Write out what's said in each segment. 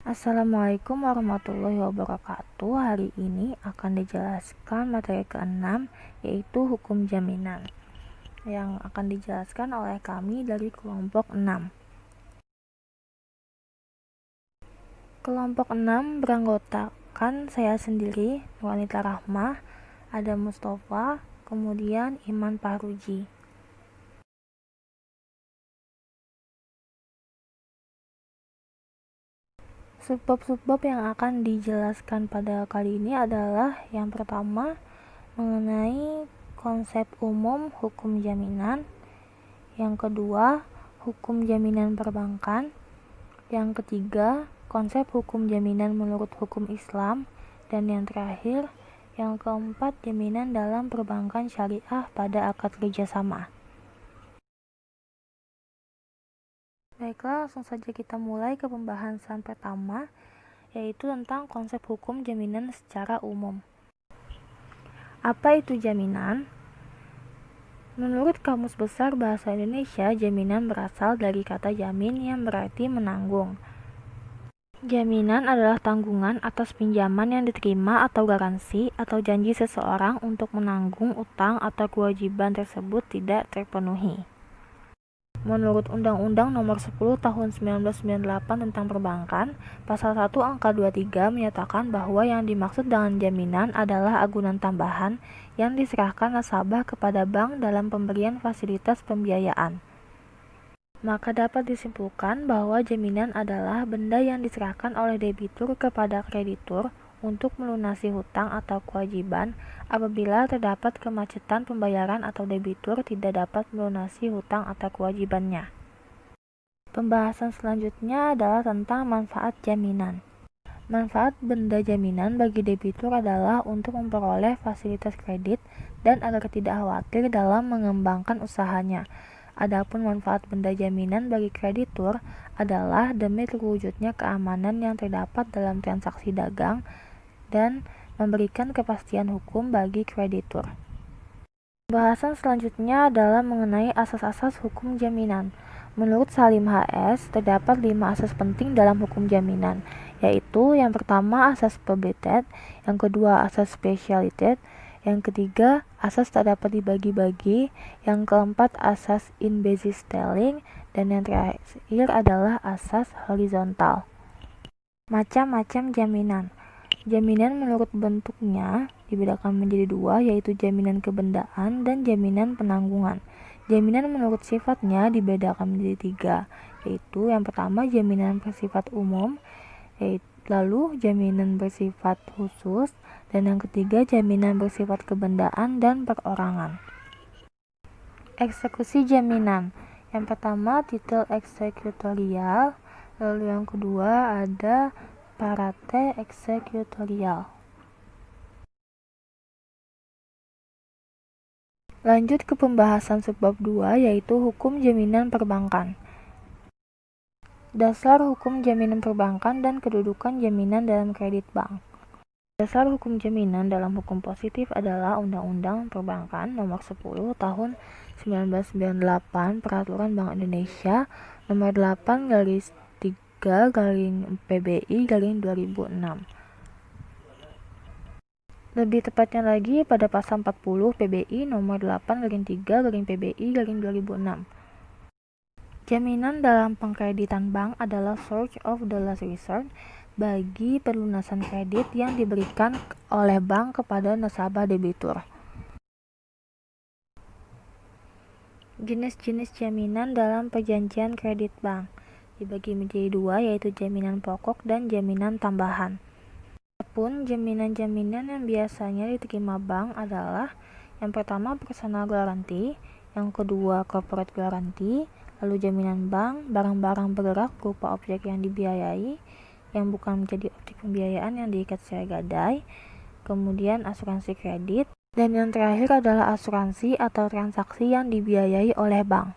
Assalamualaikum warahmatullahi wabarakatuh. Hari ini akan dijelaskan materi ke-6, yaitu hukum jaminan, yang akan dijelaskan oleh kami dari kelompok 6. Kelompok 6 beranggotakan saya sendiri, Wanita Rahmah, ada Mustafa, kemudian Iman Pahruji. Subbab-subbab yang akan dijelaskan pada kali ini adalah yang pertama mengenai konsep umum hukum jaminan, yang kedua hukum jaminan perbankan, yang ketiga konsep hukum jaminan menurut hukum Islam, dan yang terakhir yang keempat jaminan dalam perbankan syariah pada akad kerjasama. Baiklah, langsung saja kita mulai ke pembahasan pertama, yaitu tentang konsep hukum jaminan secara umum. Apa itu jaminan? Menurut Kamus Besar Bahasa Indonesia, jaminan berasal dari kata jamin yang berarti menanggung. Jaminan adalah tanggungan atas pinjaman yang diterima atau garansi atau janji seseorang untuk menanggung utang atau kewajiban tersebut tidak terpenuhi. Menurut Undang-Undang Nomor 10 Tahun 1998 tentang Perbankan, Pasal 1 Angka 23 menyatakan bahwa yang dimaksud dengan jaminan adalah agunan tambahan yang diserahkan nasabah kepada bank dalam pemberian fasilitas pembiayaan. Maka dapat disimpulkan bahwa jaminan adalah benda yang diserahkan oleh debitur kepada kreditur untuk melunasi hutang atau kewajiban apabila terdapat kemacetan pembayaran atau debitur tidak dapat melunasi hutang atau kewajibannya. Pembahasan selanjutnya adalah tentang manfaat jaminan. Manfaat benda jaminan bagi debitur adalah untuk memperoleh fasilitas kredit dan agar tidak khawatir dalam mengembangkan usahanya. Adapun manfaat benda jaminan bagi kreditur adalah demi terwujudnya keamanan yang terdapat dalam transaksi dagang dan memberikan kepastian hukum bagi kreditur. Pembahasan selanjutnya adalah mengenai asas-asas hukum jaminan. Menurut Salim HS, terdapat 5 asas penting dalam hukum jaminan, yaitu yang pertama asas probabilitas, yang kedua asas specialitas, yang ketiga asas tak dapat dibagi-bagi, yang keempat asas in basis telling, dan yang terakhir adalah asas horizontal. Macam-macam jaminan. Jaminan menurut bentuknya dibedakan menjadi 2, yaitu jaminan kebendaan dan jaminan penanggungan. Jaminan menurut sifatnya dibedakan menjadi 3, yaitu yang pertama jaminan bersifat umum, lalu jaminan bersifat khusus, dan yang ketiga jaminan bersifat kebendaan dan perorangan. Eksekusi jaminan. Yang pertama titel eksekutorial, lalu yang kedua ada parate eksekutorial. Lanjut ke pembahasan subbab 2, yaitu hukum jaminan perbankan. Dasar hukum jaminan perbankan dan kedudukan jaminan dalam kredit bank. Dasar hukum jaminan dalam hukum positif adalah Undang-Undang Perbankan Nomor 10 Tahun 1998 Peraturan Bank Indonesia Nomor 8/3/PBI/2006. Lebih tepatnya lagi pada pasal 40 PBI Nomor 8/3/PBI/2006. Jaminan dalam pengkreditan bank adalah source of the last resort bagi pelunasan kredit yang diberikan oleh bank kepada nasabah debitur. Jenis-jenis jaminan dalam perjanjian kredit bank dibagi menjadi 2, yaitu jaminan pokok dan jaminan tambahan. Adapun jaminan-jaminan yang biasanya diterima bank adalah yang pertama personal guarantee, yang kedua corporate guarantee, lalu jaminan bank, barang-barang bergerak berupa objek yang dibiayai yang bukan menjadi objek pembiayaan yang diikat secara gadai, kemudian asuransi kredit, dan yang terakhir adalah asuransi atau transaksi yang dibiayai oleh bank.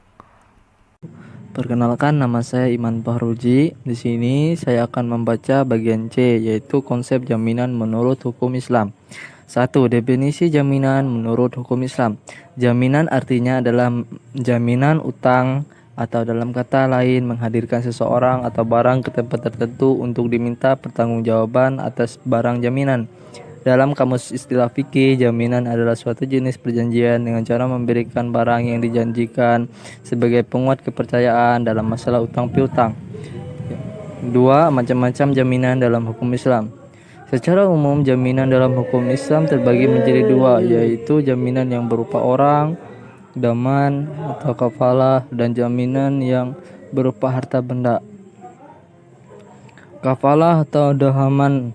Perkenalkan, nama saya Iman Pahruji. Di sini saya akan membaca bagian C, yaitu konsep jaminan menurut hukum Islam. 1. Definisi jaminan menurut hukum Islam. Jaminan artinya adalah jaminan utang atau dalam kata lain menghadirkan seseorang atau barang ke tempat tertentu untuk diminta pertanggungjawaban atas barang jaminan. Dalam kamus istilah fikih, jaminan adalah suatu jenis perjanjian dengan cara memberikan barang yang dijanjikan sebagai penguat kepercayaan dalam masalah utang piutang. 2. Macam-macam jaminan dalam hukum Islam. Secara umum, jaminan dalam hukum Islam terbagi menjadi dua, yaitu jaminan yang berupa orang, daman atau kafalah, dan jaminan yang berupa harta benda. Kafalah atau dahaman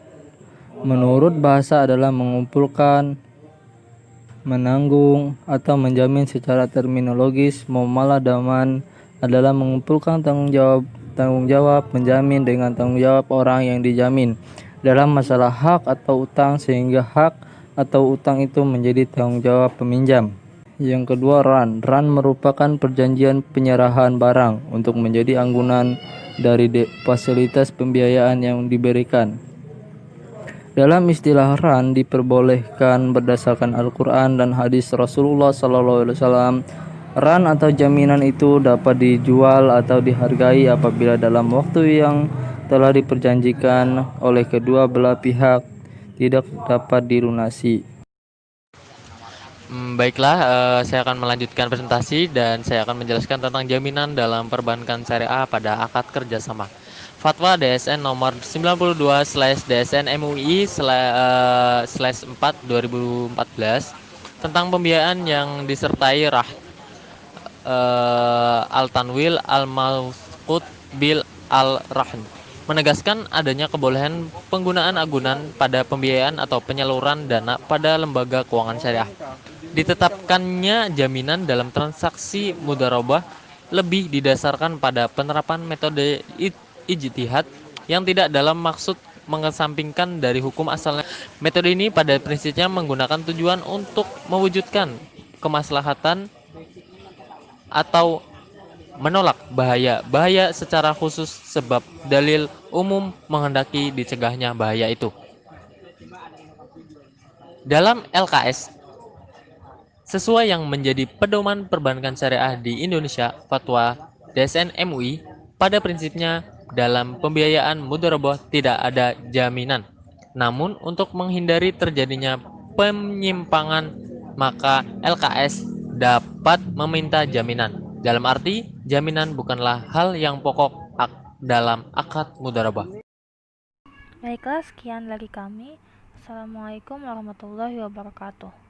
menurut bahasa adalah mengumpulkan, menanggung, atau menjamin secara terminologis. Muamalah daman adalah mengumpulkan tanggung jawab menjamin dengan tanggung jawab orang yang dijamin dalam masalah hak atau utang sehingga hak atau utang itu menjadi tanggung jawab peminjam. Yang kedua, ran. Ran merupakan perjanjian penyerahan barang untuk menjadi anggunan dari fasilitas pembiayaan yang diberikan. Dalam istilah ran diperbolehkan berdasarkan Al-Quran dan hadis Rasulullah SAW. Ran atau jaminan itu dapat dijual atau dihargai apabila dalam waktu yang telah diperjanjikan oleh kedua belah pihak tidak dapat dilunasi. Baiklah, saya akan melanjutkan presentasi dan saya akan menjelaskan tentang jaminan dalam perbankan syariah pada akad kerjasama. Fatwa DSN nomor 92/DSN MUI/4/2014 tentang pembiayaan yang disertai al-tanwil al-mawqut bil al-rahn menegaskan adanya kebolehan penggunaan agunan pada pembiayaan atau penyaluran dana pada lembaga keuangan syariah. Ditetapkannya jaminan dalam transaksi mudharabah lebih didasarkan pada penerapan metode ijtihad yang tidak dalam maksud mengesampingkan dari hukum asalnya. Metode ini pada prinsipnya menggunakan tujuan untuk mewujudkan kemaslahatan atau menolak bahaya secara khusus sebab dalil umum menghendaki dicegahnya bahaya itu. Dalam LKS, sesuai yang menjadi pedoman perbankan syariah di Indonesia, fatwa DSN MUI pada prinsipnya dalam pembiayaan mudharabah tidak ada jaminan. Namun untuk menghindari terjadinya penyimpangan, maka LKS dapat meminta jaminan. Dalam arti, jaminan bukanlah hal yang pokok dalam akad mudharabah. Baiklah, sekian dari kami. Assalamualaikum warahmatullahi wabarakatuh.